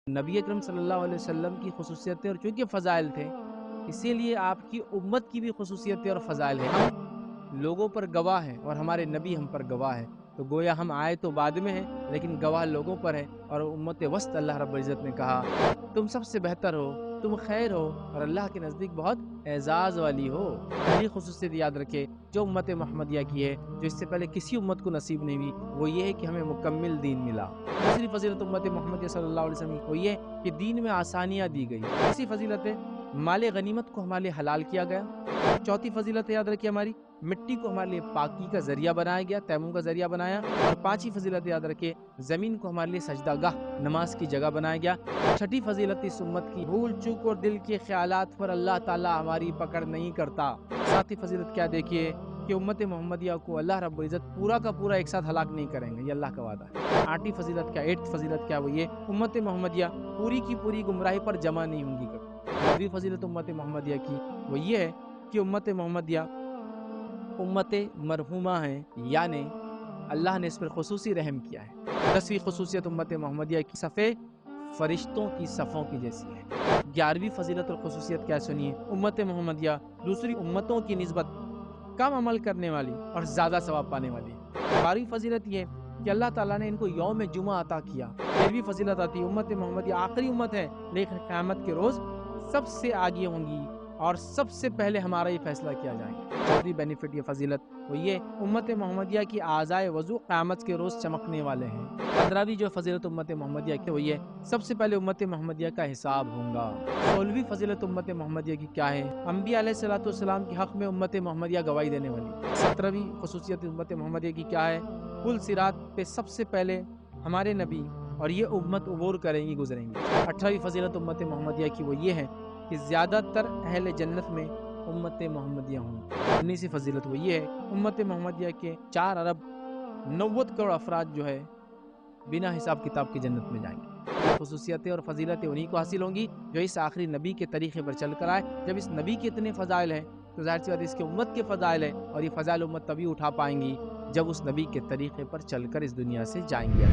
نبی اکرم صلی اللہ علیہ وسلم کی خصوصیتیں اور چونکہ فضائل تھے، اسی لیے آپ کی امت کی بھی خصوصیتیں اور فضائل ہیں۔ ہم لوگوں پر گواہ ہیں اور ہمارے نبی ہم پر گواہ ہے، تو گویا ہم آئے تو بعد میں ہیں لیکن گواہ لوگوں پر ہے۔ اور امت وسط اللہ رب العزت نے کہا تم سب سے بہتر ہو، تم خیر ہو اور اللہ کے نزدیک بہت اعزاز والی ہو۔ پہلی خصوصیت یاد رکھے جو امت محمدیہ کی ہے، جو اس سے پہلے کسی امت کو نصیب نہیں ہوئی، وہ یہ ہے کہ ہمیں مکمل دین ملا۔ دوسری فضیلت امت محمدیہ صلی اللہ علیہ وسلم کی وہ یہ کہ دین میں آسانیاں دی گئی۔ تیسری فضیلت ہے مال غنیمت کو ہمارے لیے حلال کیا گیا۔ چوتھی فضیلت یاد رکھیے ہماری مٹی کو ہمارے لیے پاکی کا ذریعہ بنایا گیا، تیمم کا ذریعہ بنایا۔ اور پانچویں فضیلت یاد رکھیے زمین کو ہمارے لیے سجدہ گاہ نماز کی جگہ بنایا گیا۔ چھٹی فضیلت اس امت کی بھول چوک اور دل کے خیالات پر اللہ تعالیٰ ہماری پکڑ نہیں کرتا۔ ساتویں فضیلت کیا دیکھیے کہ امت محمدیہ کو اللہ رب العزت پورا کا پورا ایک ساتھ ہلاک نہیں کریں گے، یہ اللہ کا وعدہ ہے۔ آٹھویں فضیلت کیا، ایٹھ فضیلت کیا، وہ یہ امت محمدیہ پوری کی پوری گمراہی پر جمع نہیں ہوں گی کبھی۔ نویں فضیلت امت محمدیہ کی وہ یہ ہے کہ امت محمدیہ امت مرحومہ ہیں، یعنی اللہ نے اس پر خصوصی رحم کیا ہے۔ 10ویں خصوصیت امت محمدیہ کی صفے فرشتوں کی صفوں کی جیسی ہے۔ 11ویں فضیلت اور خصوصیت کیا سنیے، امت محمدیہ دوسری امتوں کی نسبت کم عمل کرنے والی اور زیادہ ثواب پانے والی ہے۔ 12ویں فضیلت یہ کہ اللہ تعالیٰ نے ان کو یوم جمعہ عطا کیا۔ 13ویں فضیلت آتی ہے امت محمدیہ آخری امت ہے لیکن قیامت کے روز سب سے آگے ہوں گی اور سب سے پہلے ہمارا یہ فیصلہ کیا جائے گا۔ 14ویں بینیفٹ یہ فضیلت وہ یہ امت محمدیہ کی اعضائے وضو قیامت کے روز چمکنے والے ہیں۔ 15ویں جو فضیلت امت محمدیہ کی وہ یہ سب سے پہلے امت محمدیہ کا حساب ہوگا۔ 16ویں فضیلت امت محمدیہ کی کیا ہے، انبیاء علیہ الصلوۃ والسلام کے حق میں امت محمدیہ گواہی دینے والی۔ 17ویں خصوصیت امت محمدیہ کی کیا ہے، پل صراط پہ سب سے پہلے ہمارے نبی اور یہ امت عبور کریں گی، گزریں گی۔ 18ویں فضیلت امت محمدیہ کی وہ یہ ہے کہ زیادہ تر اہل جنت میں امت محمدیہ ہوں۔ 19ویں فضیلت وہ یہ ہے امت محمدیہ کے 4 ارب 90 کروڑ افراد جو ہے بنا حساب کتاب کی جنت میں جائیں گے۔ خصوصیتیں اور فضیلتیں انہی کو حاصل ہوں گی جو اس آخری نبی کے طریقے پر چل کر آئے۔ جب اس نبی کے اتنے فضائل ہیں تو ظاہر سی بات اس کے امت کے فضائل ہیں، اور یہ فضائل امت تبھی اٹھا پائیں گی جب اس نبی کے طریقے پر چل کر اس دنیا سے جائیں گے۔